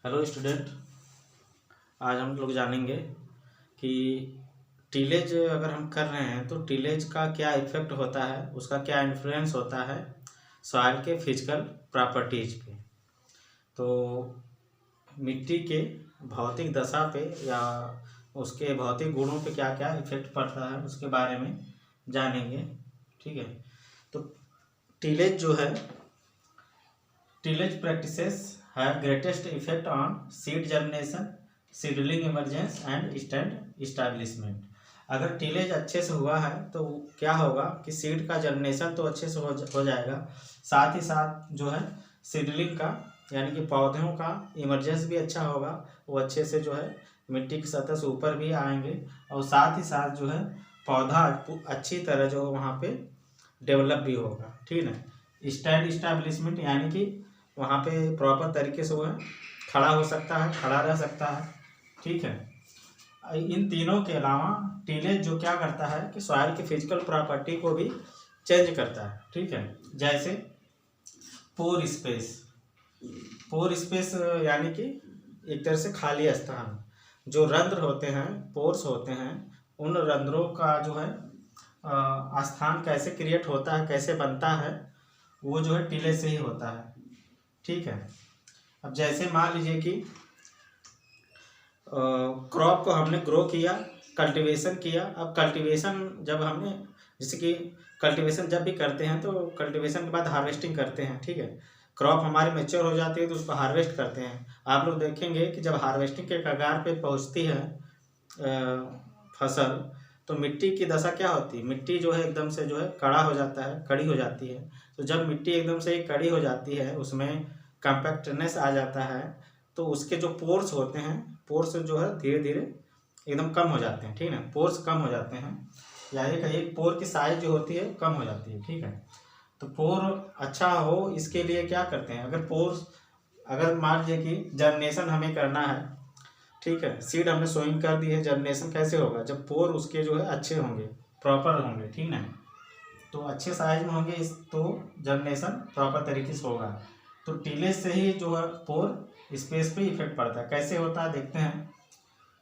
Hello student. आज हम लोग जानेंगे कि टीलेज अगर हम कर रहे हैं तो टीलेज का क्या इफेक्ट होता है, उसका क्या इन्फ्लुएंस होता है सॉइल के फिजिकल प्रॉपर्टीज पे। तो मिट्टी के भौतिक दशा पे या उसके भौतिक गुणों पे क्या क्या इफेक्ट पड़ता है उसके बारे में जानेंगे। ठीक है, तो टीलेज जो है, tillage practices have greatest effect on seed germination, seedling emergence and stand establishment। अगर टीलेज अच्छे से हुआ है तो क्या होगा कि सीड का जर्मिनेशन तो अच्छे से हो जाएगा, साथ ही साथ जो है सीडलिंग का यानी कि पौधों का इमरजेंस भी अच्छा होगा, वो अच्छे से जो है मिट्टी की सतह से ऊपर भी आएंगे और साथ ही साथ जो है पौधा अच्छी तरह जो वहाँ पे डेवलप भी होगा। ठीक है, स्टैंड इस्टेब्लिशमेंट यानी कि वहाँ पे प्रॉपर तरीके से वो है खड़ा हो सकता है, खड़ा रह सकता है। ठीक है, इन तीनों के अलावा टीलेज जो क्या करता है कि सॉइल की फिजिकल प्रॉपर्टी को भी चेंज करता है। ठीक है, जैसे पोर स्पेस, पोर स्पेस यानी कि एक तरह से खाली स्थान, जो रंध्र होते हैं, पोर्स होते हैं, उन रंध्रों का जो है स्थान कैसे क्रिएट होता है, कैसे बनता है, वो जो है टीलेज से ही होता है। ठीक है, अब जैसे मान लीजिए कि क्रॉप को हमने ग्रो किया, कल्टीवेशन किया। अब कल्टीवेशन जब हमने, जैसे कि कल्टीवेशन जब भी करते हैं तो कल्टीवेशन के बाद हार्वेस्टिंग करते हैं। ठीक है, क्रॉप हमारी मैच्योर हो जाती है तो उसको हार्वेस्ट करते हैं। आप लोग देखेंगे कि जब हार्वेस्टिंग के कगार पे पहुंचती है फसल, तो मिट्टी की दशा क्या होती है, मिट्टी जो है एकदम से जो है कड़ा हो जाता है, कड़ी हो जाती है। तो जब मिट्टी एकदम से कड़ी हो जाती है, उसमें कम्पैक्टनेस आ जाता है, तो उसके जो पोर्स होते हैं, पोर्स जो है धीरे धीरे एकदम कम हो जाते हैं। ठीक है, पोर्स कम हो जाते हैं या एक पोर की साइज जो होती है कम हो जाती है। ठीक है, तो पोर अच्छा हो इसके लिए क्या करते हैं, अगर पोर्स, अगर मान लीजिए कि जर्मिनेशन हमें करना है, ठीक है, सीड हमने सोइंग कर दी है, जर्मिनेशन कैसे होगा, जब पोर उसके जो है अच्छे होंगे, प्रॉपर होंगे। ठीक है, तो अच्छे साइज में होंगे इस, तो जर्मिनेशन प्रॉपर तरीके से होगा। तो टीलेज से ही जो है पोर स्पेस पे इफेक्ट पड़ता है। कैसे होता है देखते हैं।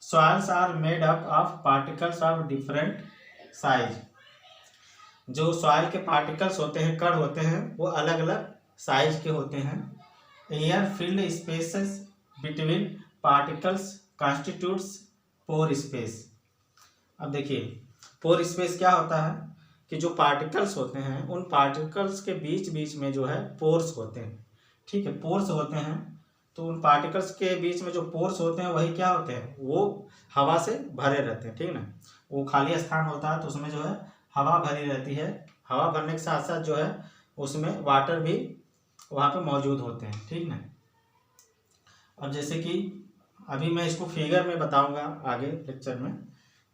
Soils are made up of particles of different size. जो सॉइल के पार्टिकल्स होते हैं, कण होते हैं, वो अलग अलग साइज के होते हैं। Air filled spaces between particles constitutes pore space. अब देखिए पोर स्पेस क्या होता है कि जो पार्टिकल्स होते हैं, उन पार्टिकल्स के बीच बीच में जो है पोर्स होते हैं। ठीक है, पोर्स होते हैं, तो उन पार्टिकल्स के बीच में जो पोर्स होते हैं वही क्या होते हैं, वो हवा से भरे रहते हैं। ठीक ना, वो खाली स्थान होता है तो उसमें जो है हवा भरी रहती है। हवा भरने के साथ साथ जो है उसमें वाटर भी वहाँ पे मौजूद होते हैं। ठीक ना, अब जैसे कि अभी मैं इसको फिगर में बताऊंगा आगे लेक्चर में।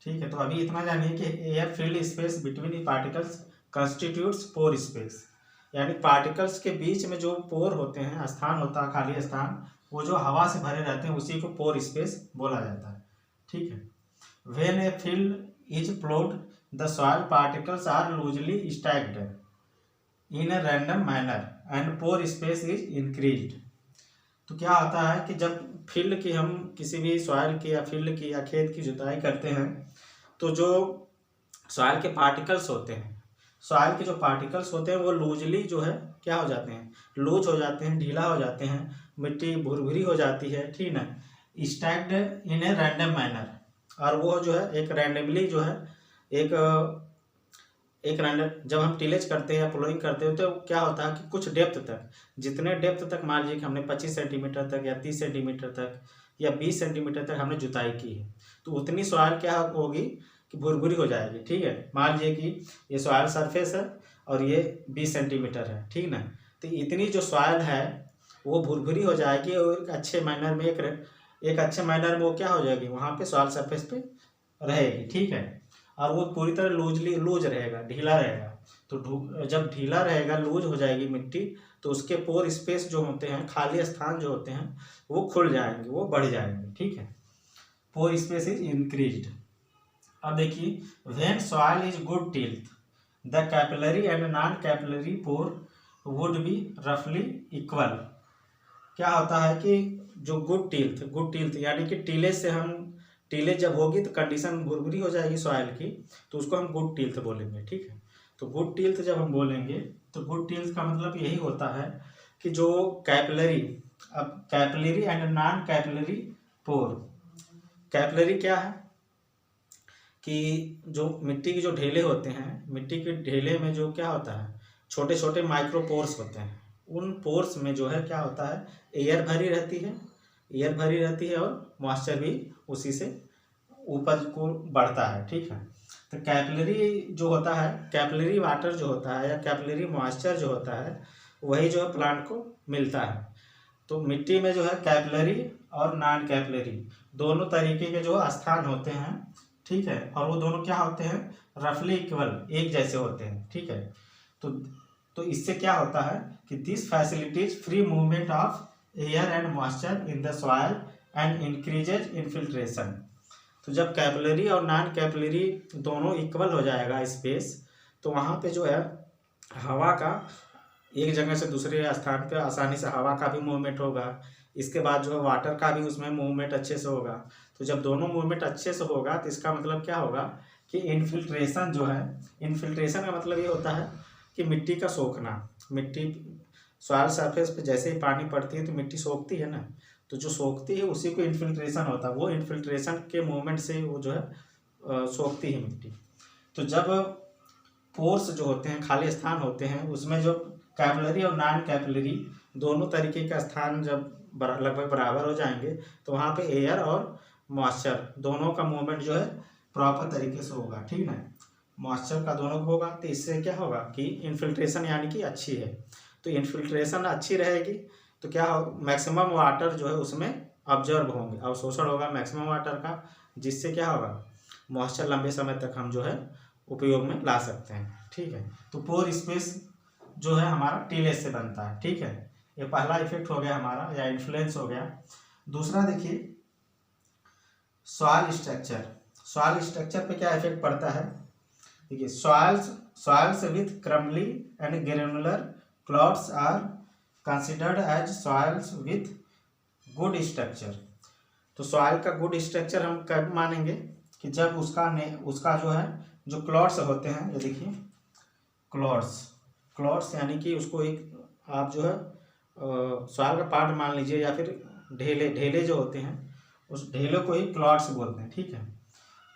ठीक है, तो अभी इतना जानिए कि air filled space between the particles constitutes pore space, यानी पार्टिकल्स के बीच में जो पोर होते हैं, स्थान होता है, खाली स्थान, वो जो हवा से भरे रहते हैं उसी को पोर स्पेस बोला जाता है। ठीक है, when a field is ploughed the soil particles are loosely stacked in a random manner and pore space is increased. तो क्या होता है कि जब फील्ड की, हम किसी भी सॉइल की या फील्ड की या खेत की जुताई करते हैं, तो जो सॉइल के पार्टिकल्स होते हैं, सॉइल के जो पार्टिकल्स होते हैं वो लूजली जो है क्या हो जाते हैं, लूज हो जाते हैं, ढीला हो जाते हैं, मिट्टी भुरभुरी हो जाती है। ठीक ना, stacked in a random manner, और वो जो है एक रैंडमली जो है एक एक रैंडम, जब हम टिलेज करते हैं या प्लोइंग करते हैं तो क्या होता है कि कुछ डेप्थ तक, जितने डेप्थ तक, मान लीजिए कि हमने 25 सेंटीमीटर तक या 30 सेंटीमीटर तक या 20 सेंटीमीटर तक हमने जुताई की है, तो उतनी सॉइल क्या होगी कि भुरभुरी हो जाएगी। ठीक है, मान लीजिए कि ये सॉइल सरफेस है और ये 20 सेंटीमीटर है। ठीक ना, तो इतनी जो सॉइल है वो भुरभुरी हो जाएगी और एक अच्छे मैनर में एक अच्छे मैनर में वो क्या हो जाएगी, वहाँ पे सॉइल सरफेस पे रहेगी। ठीक है, और वो पूरी तरह लूज रहेगा, ढीला रहेगा। तो जब ढीला रहेगा, लूज हो जाएगी मिट्टी, तो उसके पोर स्पेस जो होते हैं, खाली स्थान जो होते हैं, वो खुल जाएंगे, वो बढ़ जाएंगे। ठीक है, पोर स्पेस इज इंक्रीज्ड। अब देखिए, when soil is good tilth the capillary and non capillary pore would be रफली इक्वल। क्या होता है कि जो गुड टिल्थ यानी कि टीलेज से हम टीलेज जब होगी तो कंडीशन भुरभुरी हो जाएगी सॉइल की, तो उसको हम गुड टिल्थ बोलेंगे। ठीक है, तो गुड टिल्थ जब हम बोलेंगे तो गुड टिल्थ का मतलब यही होता है कि जो कैपिलरी, अब capillary and non capillary pore. Capillary क्या है कि जो मिट्टी के जो ढेले होते हैं, मिट्टी के ढेले में जो क्या होता है, छोटे छोटे माइक्रो पोर्स होते हैं। उन पोर्स में जो है क्या होता है, एयर भरी रहती है, एयर भरी रहती है और मॉइस्चर भी उसी से ऊपर को बढ़ता है। ठीक है, तो कैपिलरी जो होता है, कैपिलरी वाटर जो होता है या कैपिलरी मॉइस्चर जो होता है, वही जो है प्लांट को मिलता है। तो मिट्टी में जो है कैपिलरी और नॉन कैपिलरी दोनों तरीके के जो स्थान होते हैं। ठीक है, और वो दोनों क्या होते हैं, रफली इक्वल, एक जैसे होते हैं। ठीक है, तो इससे क्या होता है कि this facilities free movement of air and moisture in the soil and increases infiltration. तो जब कैपिलरी और नॉन कैपिलरी दोनों इक्वल हो जाएगा स्पेस, तो वहाँ पे जो है हवा का एक जगह से दूसरे स्थान पे आसानी से हवा का भी मूवमेंट होगा। इसके बाद जो है वाटर का भी उसमें मूवमेंट अच्छे से होगा। तो जब दोनों मूवमेंट अच्छे से होगा तो इसका मतलब क्या होगा कि इनफिल्ट्रेशन जो है, इनफिल्ट्रेशन का मतलब ये होता है कि मिट्टी का सोखना। मिट्टी सॉइल सरफेस पे जैसे ही पानी पड़ती है तो मिट्टी सोखती है ना, तो जो सोखती है उसी को इन्फिल्ट्रेशन होता है। वो इन्फिल्ट्रेशन के मूवमेंट से वो जो है सोखती है मिट्टी। तो जब पोर्स जो होते हैं, खाली स्थान होते हैं, उसमें जो कैपिलरी और नॉन कैपिलरी दोनों तरीके का स्थान जब लगभग बराबर हो जाएंगे, तो वहाँ पे एयर और मॉइस्चर दोनों का मूवमेंट जो है प्रॉपर तरीके से होगा। ठीक ना, मॉइस्चर का दोनों होगा, तो इससे क्या होगा कि इन्फिल्ट्रेशन यानी कि अच्छी है। तो इन्फिल्ट्रेशन अच्छी रहेगी तो क्या हो, मैक्सिमम वाटर जो है उसमें ऑब्जर्व होंगे, अवशोषण होगा मैक्सिमम वाटर का, जिससे क्या होगा, मॉइस्चर लंबे समय तक हम जो है उपयोग में ला सकते हैं। ठीक है, तो पोर स्पेस जो है हमारा टीलेज से बनता है। ठीक है, ये पहला इफेक्ट हो गया हमारा या इन्फ्लुएंस हो गया। दूसरा देखिए सॉइल स्ट्रक्चर। सॉइल स्ट्रक्चर पे क्या इफेक्ट पड़ता है, देखिए soils with crumbly and granular clots are considered as soils with good structure. तो सॉइल का गुड स्ट्रक्चर हम कब मानेंगे कि जब उसका जो है जो क्लॉट्स होते हैं, ये देखिए क्लॉट्स यानी कि उसको एक आप जो है सॉइल का पार्ट मान लीजिए, या फिर ढेले जो होते हैं उस ढेले को ही क्लॉट्स बोलते हैं। ठीक है,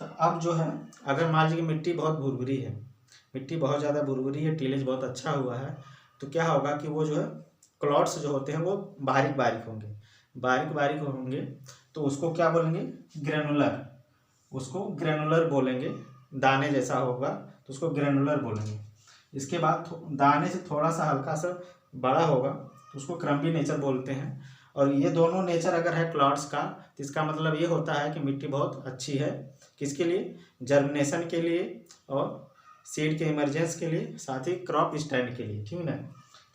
तो अब जो है अगर मान लीजिए मिट्टी बहुत भुरभुरी है, मिट्टी बहुत ज़्यादा भुरभुरी है, टीलेज बहुत अच्छा हुआ है, तो क्या होगा कि वो जो है क्लॉट्स जो होते हैं वो बारीक बारीक होंगे, तो उसको क्या बोलेंगे, ग्रेनुलर, उसको ग्रेनुलर बोलेंगे। दाने जैसा होगा तो उसको ग्रेनुलर बोलेंगे। इसके बाद दाने से थोड़ा सा हल्का सा बड़ा होगा तो उसको क्रम्बी नेचर बोलते हैं। और ये दोनों नेचर अगर है क्लॉट्स का, तो इसका मतलब ये होता है कि मिट्टी बहुत अच्छी है, किसके लिए, जर्मिनेशन के लिए और सीड के इमरजेंस के लिए, साथ ही क्रॉप स्टैंड के लिए। ठीक है ना,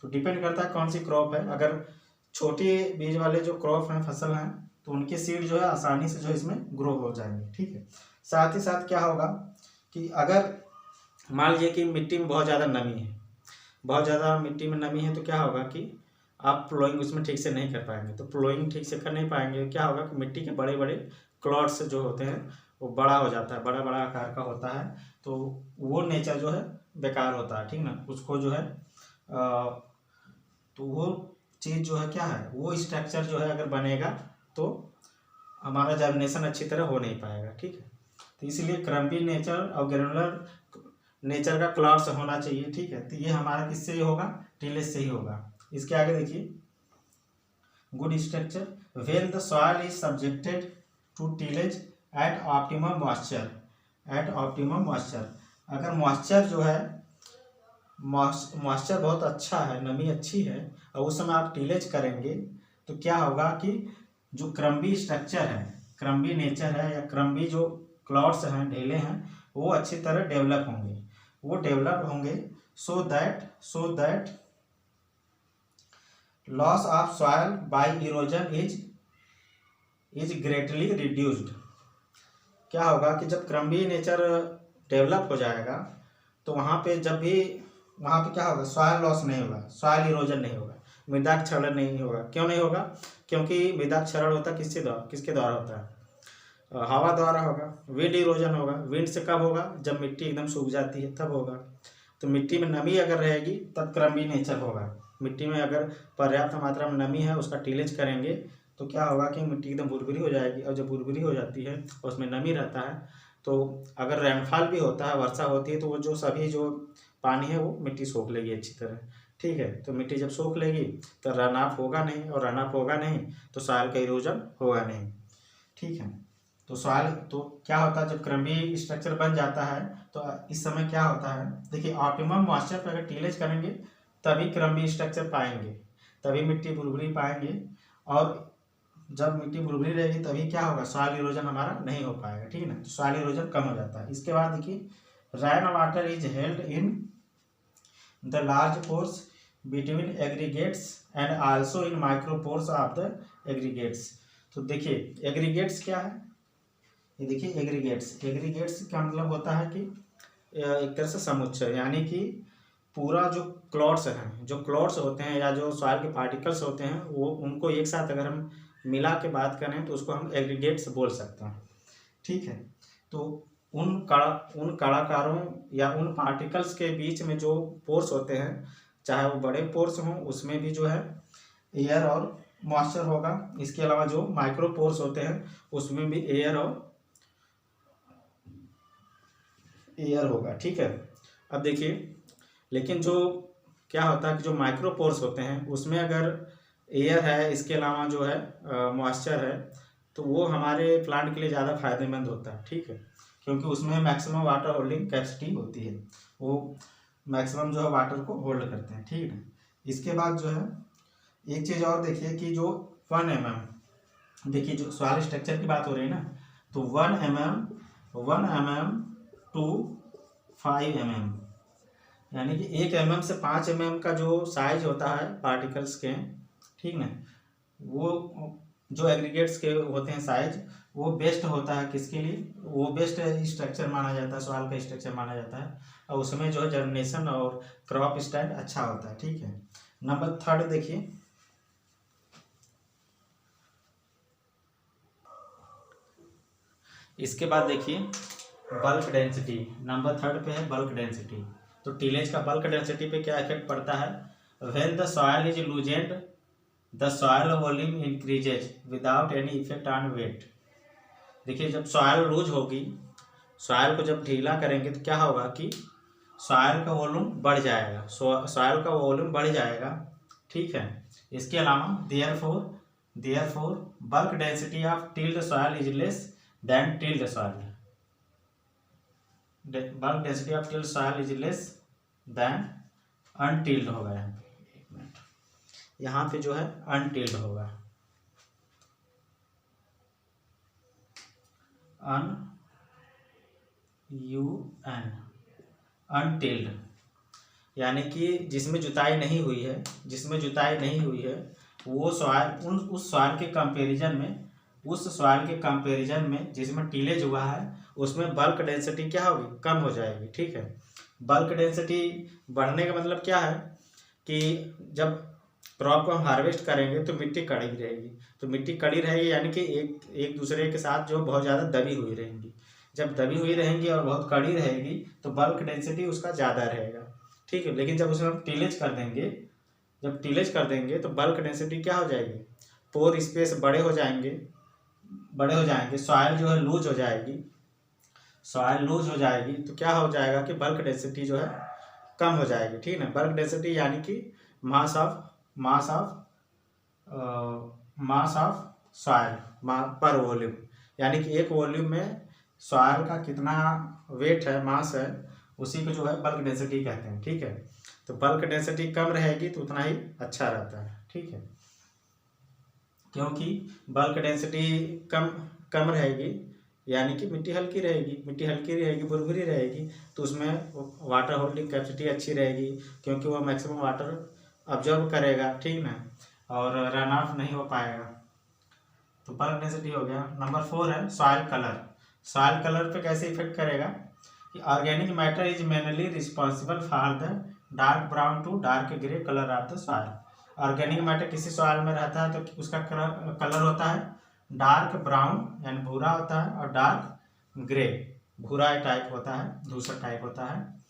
तो डिपेंड करता है कौन सी क्रॉप है। अगर छोटे बीज वाले जो क्रॉप हैं, फसल हैं, तो उनके सीड जो है आसानी से जो है इसमें ग्रो हो जाएंगे। ठीक है, साथ ही साथ क्या होगा कि अगर मान लीजिए कि मिट्टी में बहुत ज़्यादा नमी है, बहुत ज़्यादा मिट्टी में नमी है, तो क्या होगा कि आप प्लोइंग उसमें ठीक से नहीं कर पाएंगे। तो प्लोइंग ठीक से कर नहीं पाएंगे, क्या होगा कि मिट्टी के बड़े बड़े क्लॉट्स जो होते हैं वो बड़ा हो जाता है, बड़ा बड़ा आकार का होता है, तो वो नेचर जो है बेकार होता है। ठीक ना, उसको जो है तो वो चीज़ जो है क्या है, वो स्ट्रक्चर जो है अगर बनेगा तो हमारा जर्मिनेशन अच्छी तरह हो नहीं पाएगा। ठीक है, तो इसलिए क्रम्बी नेचर और ग्रेनुलर नेचर का क्लॉट्स होना चाहिए। ठीक है, तो ये हमारा किससे ही होगा, टीलेज से ही होगा। इसके आगे देखिए good structure, when the soil is subjected to tillage at optimum moisture, अगर मॉइस्चर जो है मॉइस्चर बहुत अच्छा है, नमी अच्छी है, और उस समय आप टीलेज करेंगे, तो क्या होगा कि जो क्रम्बी स्ट्रक्चर है, क्रम्बी नेचर है, या क्रम्बी जो क्लॉट्स हैं, ढेले हैं, वो अच्छी तरह डेवलप होंगे, so that loss of soil by erosion is greatly reduced. क्या होगा कि जब क्रम्बी नेचर डेवलप हो जाएगा, तो वहाँ पे क्या होगा, सॉइल लॉस नहीं होगा, सॉइल इरोजन नहीं होगा, मृदा क्षरण नहीं होगा। क्यों नहीं होगा? क्योंकि मृदा क्षरण होता किसके द्वारा होता है? हवा द्वारा होगा। विंड इरोजन होगा। विंड से कब होगा? जब मिट्टी एकदम सूख जाती है तब होगा। तो मिट्टी में नमी अगर रहेगी तब क्रम्बी नेचर होगा। मिट्टी में अगर पर्याप्त मात्रा में नमी है, उसका टिलेज करेंगे तो क्या होगा कि मिट्टी एकदम भुरभुरी हो जाएगी। और जब भुरभुरी हो जाती है और उसमें नमी रहता है, तो अगर रेनफॉल भी होता है, वर्षा होती है, तो वो जो सभी जो पानी है वो मिट्टी सोख लेगी अच्छी तरह। ठीक है, तो मिट्टी जब सोख लेगी तो रन ऑफ होगा नहीं, और रन ऑफ होगा नहीं तो सॉइल का इरोजन होगा नहीं। ठीक है, तो सॉइल तो क्या होता है, जब क्रम्बी स्ट्रक्चर बन जाता है तो इस समय क्या होता है, देखिए ऑप्टिमम मॉइस्चर पर अगर टिलेज करेंगे तभी क्रम्बी स्ट्रक्चर पाएंगे, तभी मिट्टी भुरभुरी पाएंगे। और जब मिट्टी भुरभुरी रहेगी तभी क्या होगा, सॉइल इरोजन हमारा नहीं हो पाएगा। ठीक है ना, तो सॉइल इरोजन कम हो जाता है। इसके बाद देखिए, rain water is held in the large pores between aggregates and also in micro pores of the aggregates. तो देखिए एग्रीगेट्स क्या है, ये देखिए एग्रीगेट्स का मतलब होता है कि एक तरह से समुच्चय, यानी कि पूरा जो क्लॉट्स होते हैं या जो सॉइल के पार्टिकल्स होते हैं, वो उनको एक साथ अगर हम मिला के बात करें तो उसको हम एग्रीगेट्स बोल सकते हैं। ठीक है, तो उन कणाकारों या उन पार्टिकल्स के बीच में जो पोर्स होते हैं, चाहे वो बड़े पोर्स हों, उसमें भी जो है एयर और मॉइस्चर होगा। इसके अलावा जो माइक्रो पोर्स होते हैं उसमें भी एयर होगा। ठीक है, अब देखिए, लेकिन जो क्या होता है कि जो माइक्रो पोर्स होते हैं उसमें अगर एयर है, इसके अलावा जो है मॉइस्चर है, तो वो हमारे प्लांट के लिए ज़्यादा फायदेमंद होता है। ठीक है, क्योंकि उसमें मैक्सिमम वाटर होल्डिंग कैपेसिटी होती है, वो मैक्सिमम जो है वाटर को होल्ड करते हैं। ठीक है, इसके बाद जो है एक चीज़ और देखिए कि जो 1 mm, देखिए जो सॉइल स्ट्रक्चर की बात हो रही है ना, तो 1 mm टू 5 mm, यानी कि 1 mm से 5 mm का जो साइज होता है पार्टिकल्स के, ठीक ना, वो जो एग्रीगेट्स के होते हैं साइज, वो बेस्ट होता है किसके लिए, वो बेस्ट स्ट्रक्चर माना जाता है, सॉइल का स्ट्रक्चर माना जाता है, और उसमें जो है जर्मिनेशन और क्रॉप स्टैंड अच्छा होता है। ठीक है, नंबर 3 देखिए, इसके बाद देखिए बल्क डेंसिटी, नंबर 3 पे है बल्क डेंसिटी। तो टिलेज का बल्क डेंसिटी पे क्या इफेक्ट पड़ता है, when the soil is loosened the soil volume increases without any effect on weight. देखिए जब सॉइल लूज होगी, सॉइल को जब ढीला करेंगे तो क्या होगा कि सॉइल का वॉल्यूम बढ़ जाएगा, सॉइल का वॉल्यूम बढ़ जाएगा। ठीक है, इसके अलावा therefore bulk density of tilled soil is less than tilled soil, bulk density of tilled soil is less than untilled होगा। यहाँ पे एक मिनट, यहाँ पे जो है अनटिल्ड होगा, अनटिल्ड, यानी कि जिसमें जुताई नहीं हुई है, वो सॉइल उस सॉइल के कंपैरिजन में जिसमें टिलेज हुआ है उसमें बल्क डेंसिटी क्या होगी, कम हो जाएगी। ठीक है, बल्क डेंसिटी बढ़ने का मतलब क्या है कि जब क्रॉप को हम हार्वेस्ट करेंगे तो मिट्टी कड़ी रहेगी, तो मिट्टी कड़ी रहेगी यानी कि एक दूसरे के साथ जो बहुत ज़्यादा दबी हुई रहेंगी। जब दबी हुई रहेंगी और बहुत कड़ी रहेगी तो बल्क डेंसिटी उसका ज़्यादा रहेगा। ठीक है, लेकिन जब उसमें हम टिलेज कर देंगे तो बल्क डेंसिटी क्या हो जाएगी, पोर स्पेस बड़े हो जाएंगे, सॉइल जो है लूज हो जाएगी, तो क्या हो जाएगा कि बल्क डेंसिटी जो है कम हो जाएगी। ठीक है ना, बल्क डेंसिटी यानी कि मास ऑफ सॉइल पर वॉल्यूम, यानी कि एक वॉल्यूम में सॉइल का कितना वेट है, मास है, उसी को जो है बल्क डेंसिटी कहते हैं। ठीक है, तो बल्क डेंसिटी कम रहेगी तो उतना ही अच्छा रहता है। ठीक है, क्योंकि बल्क डेंसिटी कम रहेगी यानी कि मिट्टी हल्की रहेगी, भुरभुरी रहेगी, तो उसमें वाटर होल्डिंग कैपेसिटी अच्छी रहेगी, क्योंकि वो मैक्सिमम वाटर ऑब्जर्व करेगा। ठीक ना, और रन ऑफ नहीं हो पाएगा, तो बल्क डेंसिटी हो गया। नंबर 4 है सॉइल कलर पे कैसे इफेक्ट करेगा कि organic matter is mainly responsible for the dark brown to dark grey colour of the soil. Organic matter किसी सॉइल में रहता है तो उसका कलर होता है डार्क ब्राउन यानी भूरा होता है, और डार्क ग्रे भूरा टाइप होता है, धूसर टाइप होता है।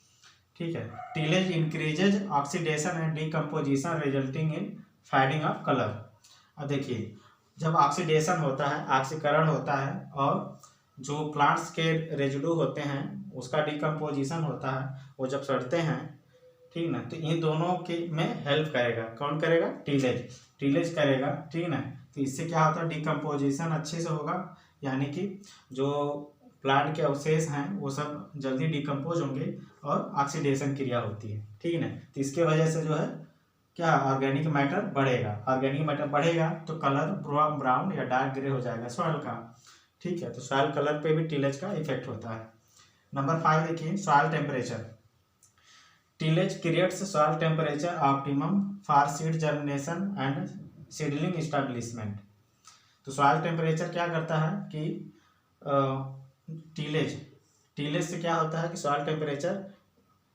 ठीक है। Tillage increases oxidation and decomposition resulting in fading of colour. अब देखिए, जब ऑक्सीडेशन होता है, ऑक्सीकरण होता है, और जो प्लांट्स के रेजिडू होते हैं उसका डिकम्पोजिशन होता है, वो जब सड़ते हैं, ठीक ना, तो इन दोनों के में हेल्प करेगा। कौन करेगा? टीलेज। टीलेज करेगा, ठीक ना। तो इससे क्या होता है? डिकम्पोजिशन अच्छे से होगा, यानी कि जो प्लांट के अवशेष हैं वो सब जल्दी डिकम्पोज होंगे और ऑक्सीडेशन क्रिया होती है, ठीक ना। तो इसके वजह से जो है क्या, ऑर्गेनिक मैटर बढ़ेगा। ऑर्गेनिक मैटर बढ़ेगा तो कलर ब्राउन या डार्क ग्रे हो जाएगा सॉइल का, ठीक है। तो सॉइल कलर पे भी टीलेज का इफेक्ट होता है। नंबर 5 देखिए, soil temperature. Tillage creates soil temperature optimum for seed germination and seedling establishment. तो सॉइल टेम्परेचर क्या करता है कि टीलेज से क्या होता है कि सॉइल टेम्परेचर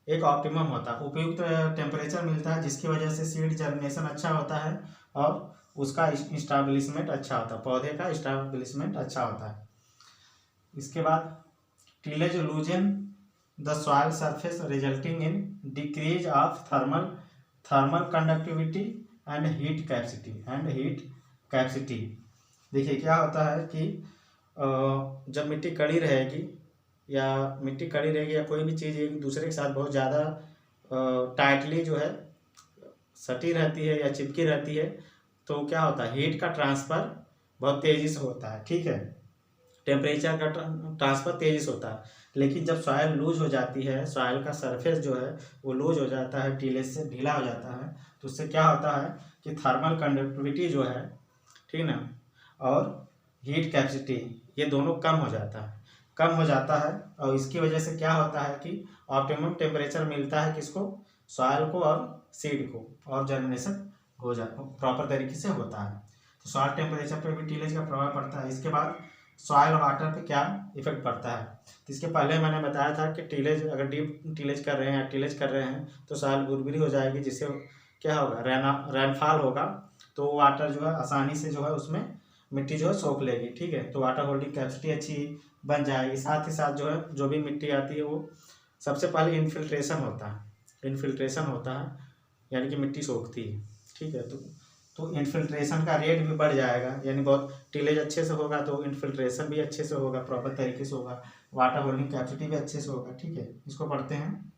एक ऑप्टिमम होता है, उपयुक्त टेम्परेचर मिलता है, जिसकी वजह से सीड जर्मिनेशन अच्छा होता है और उसका इस्टाब्लिशमेंट अच्छा होता है, पौधे का इस्टाब्लिशमेंट अच्छा होता है। इसके बाद tillage लूजन the soil surface resulting in decrease of thermal conductivity and heat capacity. देखिए क्या होता है कि जब मिट्टी कड़ी रहेगी या कोई भी चीज़ एक दूसरे के साथ बहुत ज़्यादा टाइटली जो है सटी रहती है या चिपकी रहती है, तो क्या होता है, हीट का ट्रांसफ़र बहुत तेज़ी से होता है, ठीक है। टेम्परेचर का ट्रांसफ़र तेज़ी से होता है। लेकिन जब सॉइल लूज हो जाती है, सॉइल का सरफेस जो है वो लूज हो जाता है, टीलेज से ढीला हो जाता है, तो उससे क्या होता है कि थर्मल कंडक्टिविटी जो है, ठीक ना, और हीट कैपेसिटी, ये दोनों कम हो जाता है। और इसकी वजह से क्या होता है कि ऑप्टिमम टेम्परेचर मिलता है किसको? सॉइल को और सीड को, और जर्मिनेशन हो जाता प्रॉपर तरीके से होता है। तो सॉइल टेम्परेचर पे भी टीलेज का प्रभाव पड़ता है। इसके बाद सॉइल वाटर पे क्या इफेक्ट पड़ता है, तो इसके पहले मैंने बताया था कि टीलेज अगर डीप टीलेज कर रहे हैं या टीलेज कर रहे हैं तो सॉइल बुरबुरी हो जाएगी, जिससे क्या होगा, रेनफॉल होगा, तो वाटर जो है आसानी से जो है उसमें मिट्टी जो है सोख लेगी, ठीक है। तो वाटर होल्डिंग कैपेसिटी अच्छी बन जाएगी। साथ ही साथ जो है जो भी मिट्टी आती है वो सबसे पहले इन्फिल्ट्रेशन होता है, यानी कि मिट्टी सोखती है, ठीक है। तो इन्फिल्ट्रेशन का रेट भी बढ़ जाएगा, यानी बहुत टीलेज अच्छे से होगा तो इन्फिल्ट्रेशन भी अच्छे से होगा, प्रॉपर तरीके से होगा, वाटर होल्डिंग कैपेसिटी भी अच्छे से होगा, ठीक है। इसको पढ़ते हैं।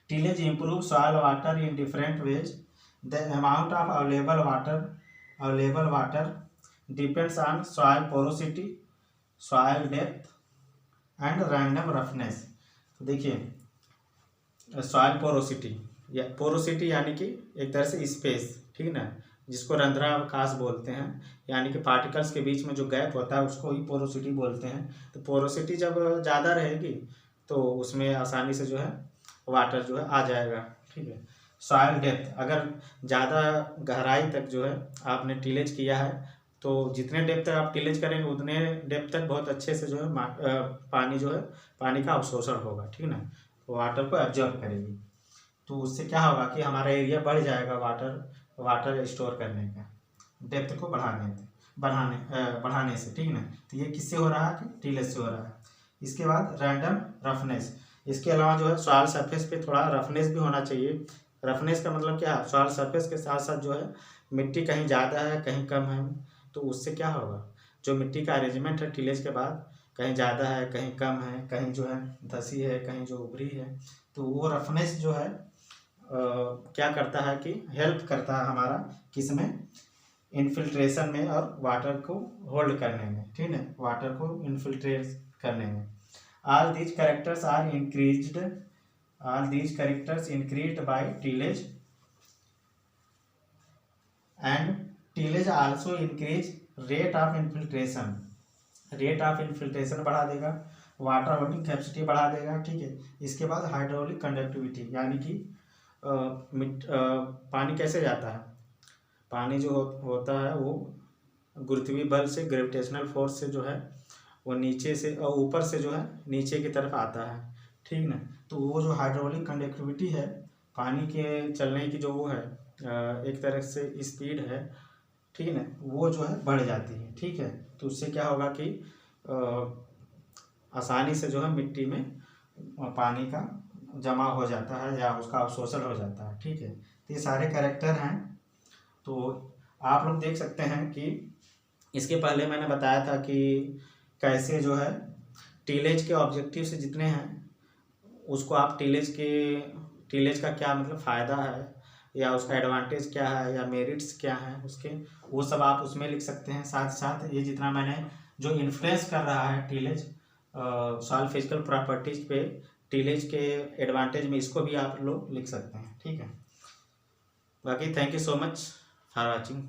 Tillage improve soil water in different ways. The amount of available water depends on soil porosity, soil depth and random roughness. तो देखिए, सॉइल पोरोसिटी यानी कि एक तरह से स्पेस, ठीक ना, जिसको रंध्रावकाश बोलते हैं, यानी कि पार्टिकल्स के बीच में जो गैप होता है उसको ही पोरोसिटी बोलते हैं। तो पोरोसिटी जब ज़्यादा रहेगी तो उसमें आसानी से जो है वाटर जो है आ जाएगा, ठीक है। सॉइल डेप्थ, अगर ज़्यादा गहराई तक जो है आपने टीलेज किया है तो जितने डेप्थ तक आप टीलेज करेंगे उतने डेप्थ तक बहुत अच्छे से जो है पानी का अवशोषण होगा, ठीक ना, वाटर को एब्जॉर्ब करेगी। तो उससे क्या होगा कि हमारा एरिया बढ़ जाएगा वाटर स्टोर करने का, डेप्थ को बढ़ाने से, ठीक ना। तो ये किससे हो रहा है कि टीलेज से हो रहा है। इसके बाद रैंडम रफनेस, इसके अलावा जो है सॉइल सरफेस पे थोड़ा रफनेस भी होना चाहिए। रफनेस का मतलब क्या है, सॉइल सरफेस के साथ साथ जो है मिट्टी कहीं ज़्यादा है कहीं कम है, तो उससे क्या होगा, जो मिट्टी का अरेंजमेंट है टीलेज के बाद कहीं ज़्यादा है कहीं कम है, कहीं जो है धसी है कहीं जो उभरी है, तो वो रफनेस जो है क्या करता है कि हेल्प करता है हमारा किसमें, इन्फिल्ट्रेशन में और वाटर को होल्ड करने में, ठीक है, वाटर को इन्फिल्ट्रेट करने में। all these characters increased by tillage, and tillage also increase rate of infiltration बढ़ा देगा, वाटर होल्डिंग कैपेसिटी बढ़ा देगा, ठीक है। इसके बाद हाइड्रोलिक कंडक्टिविटी, यानी कि पानी कैसे जाता है, पानी जो होता है वो गुरुत्वीय बल से, ग्रेविटेशनल फोर्स से जो है वो नीचे से और ऊपर से जो है नीचे की तरफ आता है, ठीक ना। तो वो जो हाइड्रोलिक कंडक्टिविटी है, पानी के चलने की जो वो है एक तरह से स्पीड है, ठीक है ना, वो जो है बढ़ जाती है। ठीक है, तो उससे क्या होगा कि आसानी से जो है मिट्टी में पानी का जमा हो जाता है या उसका अवशोषण हो जाता है। ठीक है, तो ये सारे कैरेक्टर हैं। तो आप लोग देख सकते हैं कि इसके पहले मैंने बताया था कि कैसे जो है टीलेज के ऑब्जेक्टिव से जितने हैं उसको आप टीलेज का क्या मतलब फ़ायदा है या उसका एडवांटेज क्या है या मेरिट्स क्या हैं उसके, वो सब आप उसमें लिख सकते हैं। साथ साथ ये जितना मैंने जो इन्फ्लुएंस कर रहा है टीलेज सॉइल फिजिकल प्रॉपर्टीज पे टीलेज के एडवांटेज में, इसको भी आप लोग लिख सकते हैं। ठीक है, बाकी thank you so much for watching.